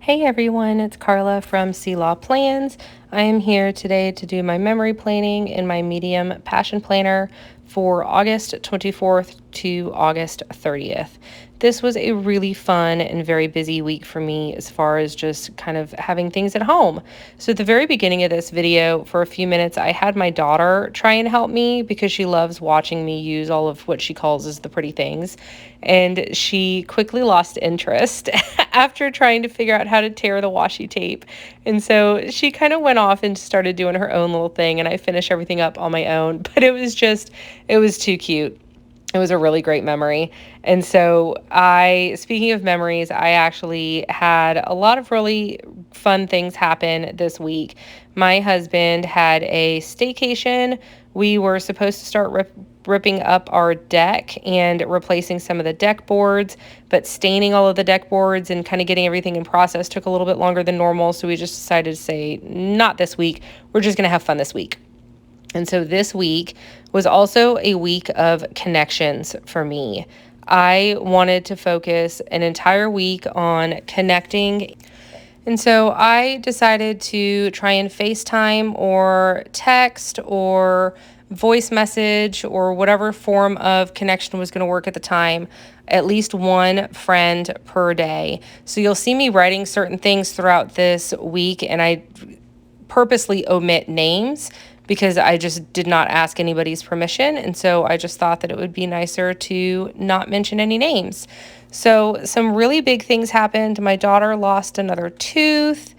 Hey everyone, it's Carla from Sea Law Plans. I am here today to do my memory planning in my medium passion planner for August 24th to August 30th. This was a really fun and very busy week for me as far as just kind of having things at home. So at the very beginning of this video, for a few minutes, I had my daughter try and help me because she loves watching me use all of what she calls as the pretty things. And she quickly lost interest after trying to figure out how to tear the washi tape. And so she kind of went off and started doing her own little thing, and I finished everything up on my own. But it was too cute. It was a really great memory. And so speaking of memories, I actually had a lot of really fun things happen this week. My husband had a staycation. We were supposed to start ripping up our deck and replacing some of the deck boards, but staining all of the deck boards and kind of getting everything in process took a little bit longer than normal. So we just decided to say, not this week. We're just going to have fun this week. And so this week was also a week of connections for me. I wanted to focus an entire week on connecting. And so I decided to try and FaceTime or text or voice message or whatever form of connection was going to work at the time, at least one friend per day. So you'll see me writing certain things throughout this week, and I purposely omit names because I just did not ask anybody's permission. And so I just thought that it would be nicer to not mention any names. So some really big things happened. My daughter lost another tooth.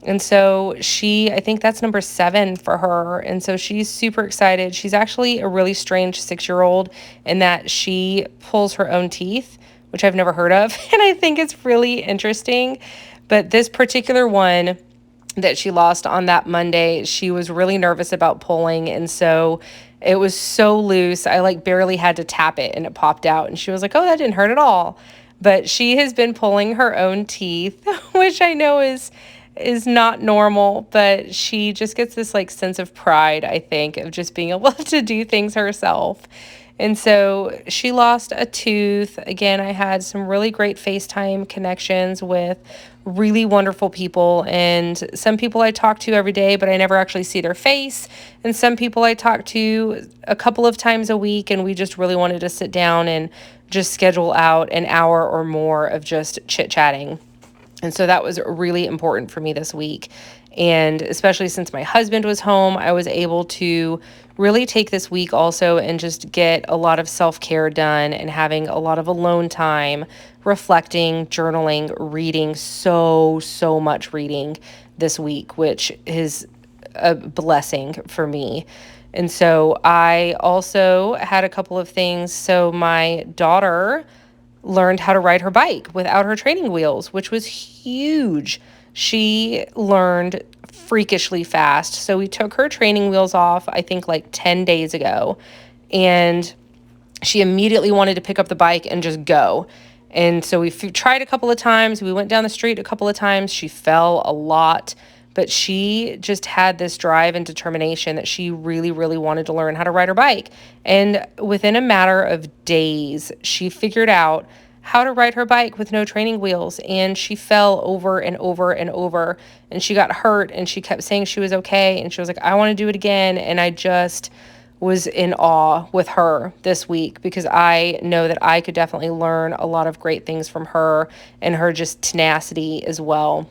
And so I think that's number 7 for her. And so she's super excited. She's actually a really strange 6-year-old in that she pulls her own teeth, which I've never heard of. And I think it's really interesting. But this particular one that she lost on that Monday, she was really nervous about pulling, and so it was so loose, I barely had to tap it and it popped out, and she was like, oh, that didn't hurt at all. But she has been pulling her own teeth, which I know is not normal, but she just gets this sense of pride, I think, of just being able to do things herself. And so she lost a tooth. Again, I had some really great FaceTime connections with really wonderful people, and some people I talk to every day, but I never actually see their face. And some people I talk to a couple of times a week, and we just really wanted to sit down and just schedule out an hour or more of just chit-chatting. And so that was really important for me this week. And especially since my husband was home, I was able to really take this week also and just get a lot of self-care done and having a lot of alone time, reflecting, journaling, reading, so much reading this week, which is a blessing for me. And so I also had a couple of things. So my daughter learned how to ride her bike without her training wheels, which was huge. She learned freakishly fast. So we took her training wheels off, I think 10 days ago, and she immediately wanted to pick up the bike and just go. And so we tried a couple of times. We went down the street a couple of times. She fell a lot, but she just had this drive and determination that she really wanted to learn how to ride her bike. And within a matter of days, she figured out how to ride her bike with no training wheels, and she fell over and over and over, and she got hurt, and she kept saying she was okay, and she was like, I want to do it again. And I just was in awe with her this week because I know that I could definitely learn a lot of great things from her and her just tenacity as well.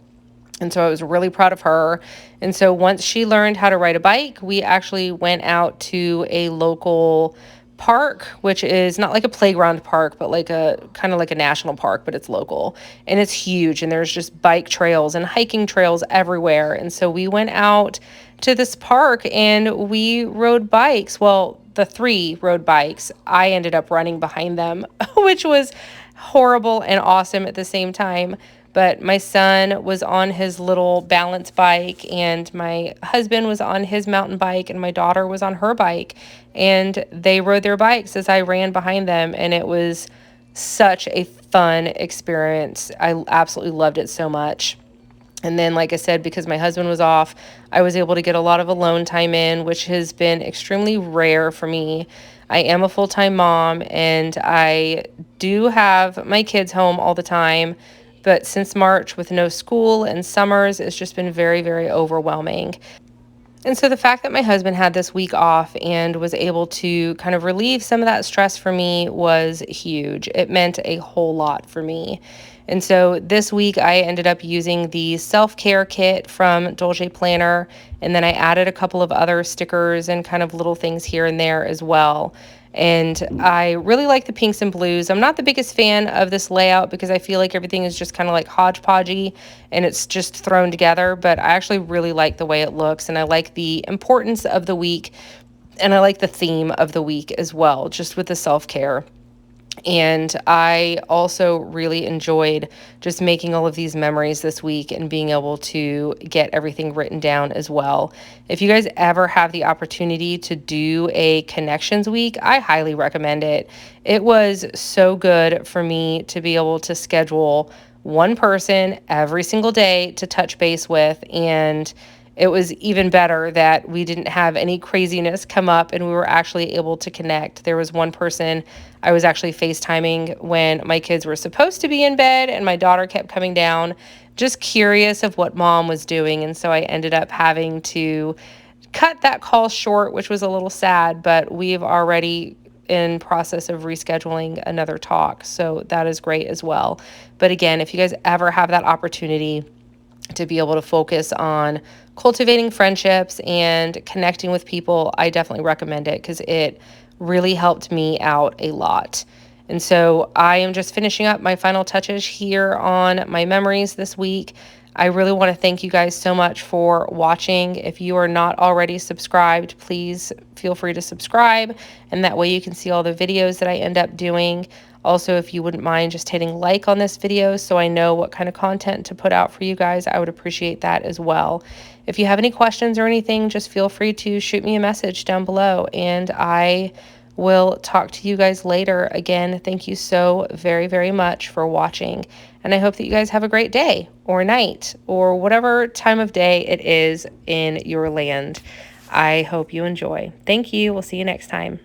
And so I was really proud of her. And so once she learned how to ride a bike, we actually went out to a local park, which is not like a playground park, but kind of like a national park, but it's local. And it's huge. And there's just bike trails and hiking trails everywhere. And so we went out to this park and we rode bikes. Well, the 3 rode bikes. I ended up running behind them, which was horrible and awesome at the same time. But my son was on his little balance bike, and my husband was on his mountain bike, and my daughter was on her bike, and they rode their bikes as I ran behind them, and it was such a fun experience. I absolutely loved it so much. And then, like I said, because my husband was off, I was able to get a lot of alone time in, which has been extremely rare for me. I am a full-time mom, and I do have my kids home all the time, but since March with no school and summers, it's just been very, very overwhelming. And so the fact that my husband had this week off and was able to kind of relieve some of that stress for me was huge. It meant a whole lot for me. And so this week I ended up using the self-care kit from Dolce Planner, and then I added a couple of other stickers and kind of little things here and there as well. And I really like the pinks and blues. I'm not the biggest fan of this layout because I feel like everything is just kind of like hodgepodgey and it's just thrown together, but I actually really like the way it looks, and I like the importance of the week, and I like the theme of the week as well, just with the self-care. And I also really enjoyed just making all of these memories this week and being able to get everything written down as well. If you guys ever have the opportunity to do a connections week, I highly recommend it. It was so good for me to be able to schedule one person every single day to touch base with, and it was even better that we didn't have any craziness come up and we were actually able to connect. There was one person I was actually FaceTiming when my kids were supposed to be in bed and my daughter kept coming down, just curious of what mom was doing. And so I ended up having to cut that call short, which was a little sad, but we've already in process of rescheduling another talk. So that is great as well. But again, if you guys ever have that opportunity to be able to focus on cultivating friendships and connecting with people, I definitely recommend it because it really helped me out a lot. And so I am just finishing up my final touches here on my memories this week. I really want to thank you guys so much for watching. If you are not already subscribed, please feel free to subscribe, and that way you can see all the videos that I end up doing. Also, if you wouldn't mind just hitting like on this video so I know what kind of content to put out for you guys, I would appreciate that as well. If you have any questions or anything, just feel free to shoot me a message down below, and I will talk to you guys later. Again, thank you so very, very much for watching, and I hope that you guys have a great day or night or whatever time of day it is in your land. I hope you enjoy. Thank you. We'll see you next time.